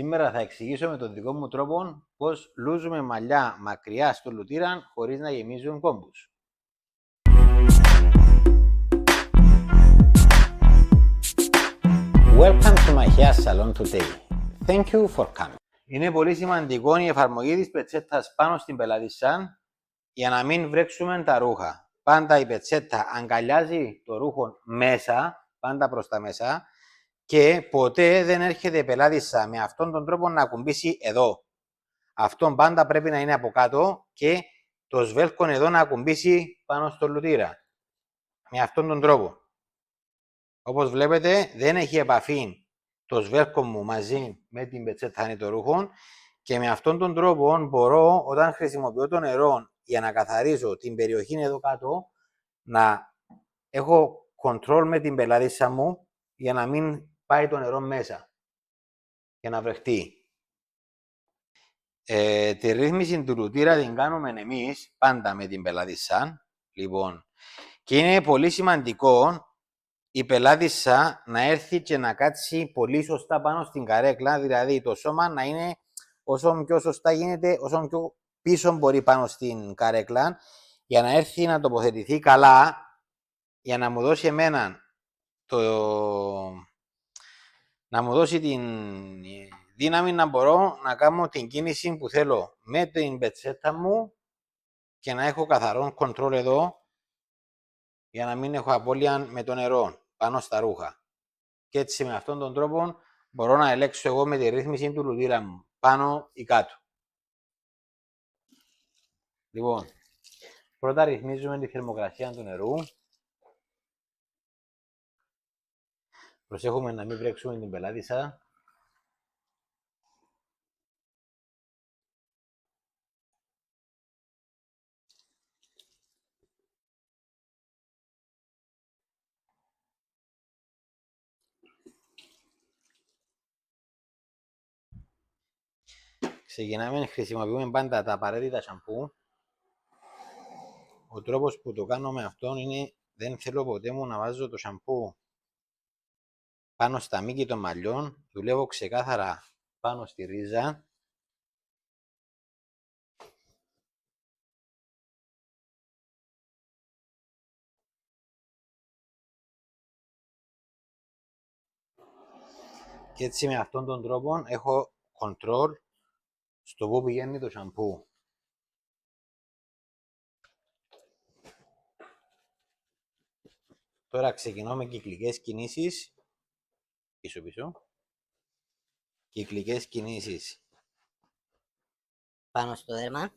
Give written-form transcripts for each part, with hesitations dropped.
Σήμερα θα εξηγήσω με τον δικό μου τρόπο πώς λούζουμε μαλλιά μακριά στο λουτήραν χωρίς να γεμίζουν κόμπους. Welcome to my hair salon today. Thank you for coming. Είναι πολύ σημαντικό η εφαρμογή της πετσέτας πάνω στην πελάτισσα για να μην βρέξουμε τα ρούχα. Πάντα η πετσέτα αγκαλιάζει το ρούχο μέσα, πάντα προς τα μέσα, και ποτέ δεν έρχεται η πελάτισσα με αυτόν τον τρόπο να ακουμπήσει εδώ. Αυτό πάντα πρέπει να είναι από κάτω και το σβέλκον εδώ να ακουμπήσει πάνω στο λουτήρα. Με αυτόν τον τρόπο. Όπως βλέπετε δεν έχει επαφή το σβέλκον μου μαζί με την πετσέτα των ρούχων και με αυτόν τον τρόπο μπορώ όταν χρησιμοποιώ το νερό για να καθαρίζω την περιοχή εδώ κάτω να έχω control με την πελάτισσα μου για να μην πάει το νερό μέσα και να βρεχτεί. Τη ρύθμιση του λουτήρα την κάνουμε εμείς πάντα με την πελάτισσα. Λοιπόν, και είναι πολύ σημαντικό η πελάτισσα να έρθει και να κάτσει πολύ σωστά πάνω στην καρέκλα, δηλαδή το σώμα να είναι όσο πιο σωστά γίνεται, όσο πιο πίσω μπορεί πάνω στην καρέκλα, για να έρθει να τοποθετηθεί καλά, για να μου δώσει εμένα να μου δώσει την δύναμη να μπορώ να κάνω την κίνηση που θέλω με την πετσέτα μου και να έχω καθαρό control εδώ για να μην έχω απώλεια με το νερό πάνω στα ρούχα. Και έτσι με αυτόν τον τρόπο μπορώ να ελέγξω εγώ με τη ρύθμιση του λουτήρα μου πάνω ή κάτω. Λοιπόν, πρώτα ρυθμίζουμε τη θερμοκρασία του νερού. Προσέχουμε να μην βρέξουμε την πελάτισσα. Ξεκινάμε, χρησιμοποιούμε πάντα τα απαραίτητα σαμπού. Ο τρόπος που το κάνω με αυτόν είναι δεν θέλω ποτέ μου να βάζω το σαμπού πάνω στα μήκη των μαλλιών. Δουλεύω ξεκάθαρα πάνω στη ρίζα. Και έτσι με αυτόν τον τρόπο έχω control στο που πηγαίνει το σαμπού. Τώρα ξεκινώ με κυκλικές κινήσεις. Πίσω. Κυκλικές κινήσεις πάνω στο δέρμα.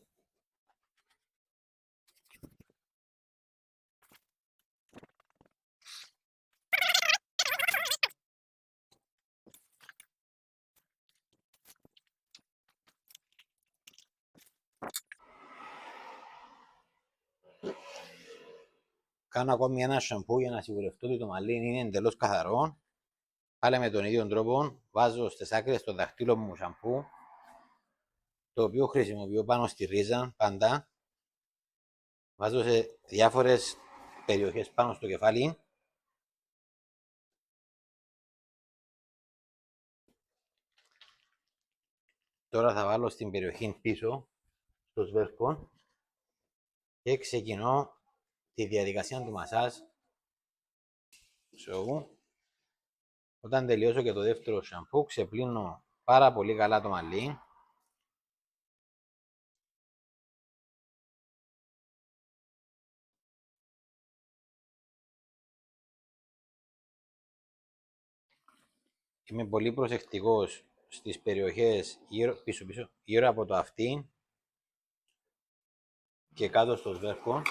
Κάνω ακόμη ένα σαμπού για να σιγουρευτώ ότι το μαλλί είναι εντελώς καθαρό. Πάλι με τον ίδιο τρόπο βάζω στις άκρες των δαχτύλων μου σαμπού, το οποίο χρησιμοποιώ πάνω στη ρίζα πάντα. Βάζω σε διάφορες περιοχές πάνω στο κεφάλι. Τώρα θα βάλω στην περιοχή πίσω, στο σβέρκο, και ξεκινώ τη διαδικασία του μασάζ. Όταν τελειώσω και το δεύτερο σαμπού, ξεπλύνω πάρα πολύ καλά το μαλλί. Είμαι πολύ προσεκτικός στις περιοχές γύρω από το αυτί και κάτω στο σβέρκο.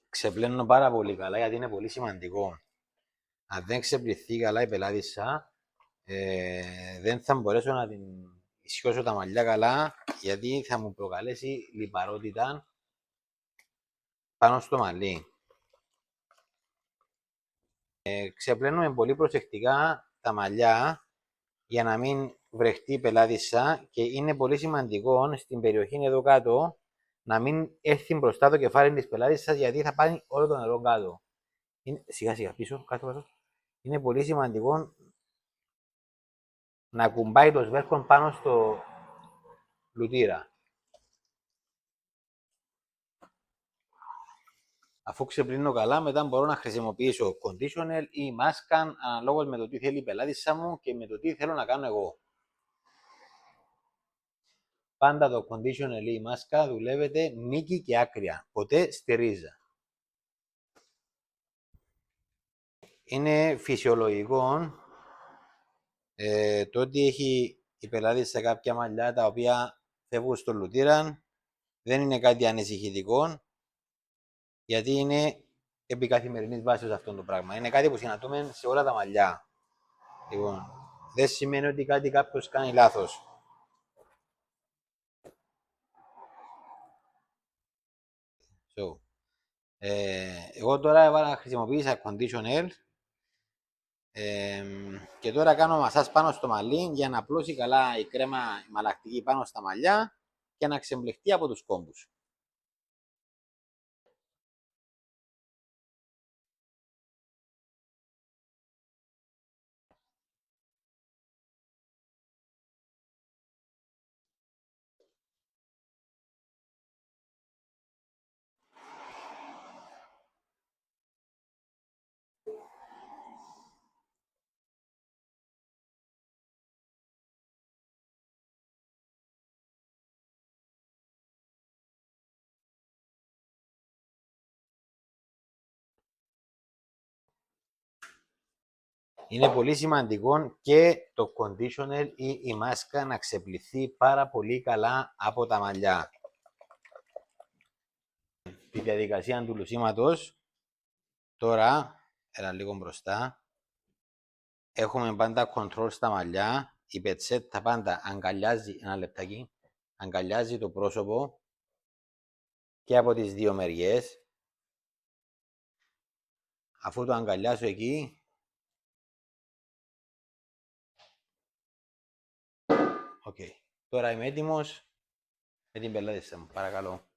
Ξεπλένω πάρα πολύ καλά γιατί είναι πολύ σημαντικό. Αν δεν ξεπληθεί καλά η πελάτισσα, δεν θα μπορέσω να την ισιώσω τα μαλλιά καλά, γιατί θα μου προκαλέσει λιπαρότητα πάνω στο μαλλί. Ξεπλένουμε πολύ προσεκτικά τα μαλλιά για να μην βρεχτεί η πελάτισσα και είναι πολύ σημαντικό στην περιοχή εδώ κάτω να μην έρθει μπροστά το κεφάλι της πελάτισσας γιατί θα πάει όλο το νερό κάτω. Σιγά σιγά πίσω, κάτω. Είναι πολύ σημαντικό να κουμπάει το σβέρκο πάνω στο λουτήρα. Αφού ξεπλύνω καλά, μετά μπορώ να χρησιμοποιήσω conditioner ή μάσκα αναλόγως με το τι θέλει η πελάτισσα μου και με το τι θέλω να κάνω εγώ. Πάντα το conditioner ή η μάσκα δουλεύεται μήκη και άκρια, ποτέ στη ρίζα. Είναι φυσιολογικό το ότι έχει η πελάτισσα κάποια μαλλιά τα οποία φεύγουν στο λουτήρα, δεν είναι κάτι ανησυχητικό, γιατί είναι επί καθημερινής βάσης αυτό το πράγμα. Είναι κάτι που συναντούμε σε όλα τα μαλλιά. Λοιπόν, δεν σημαίνει ότι κάτι κάποιος κάνει λάθος. Εγώ τώρα χρησιμοποίησα conditioner και τώρα κάνω μασάζ πάνω στο μαλλί για να απλώσει καλά η κρέμα η μαλακτική πάνω στα μαλλιά και να ξεμπλεχτεί από τους κόμπους. Είναι πολύ σημαντικό και το conditioner ή η μάσκα να ξεπληθεί πάρα πολύ καλά από τα μαλλιά. Τη διαδικασία του λουσίματος, τώρα, έλα λίγο μπροστά, έχουμε πάντα control στα μαλλιά, η πετσέτα πάντα αγκαλιάζει, ένα λεπτάκι, αγκαλιάζει το πρόσωπο και από τις δύο μεριές. Αφού το αγκαλιάσω εκεί, τώρα είμαι έτοιμος με την πελάτισσα μου, παρακαλώ.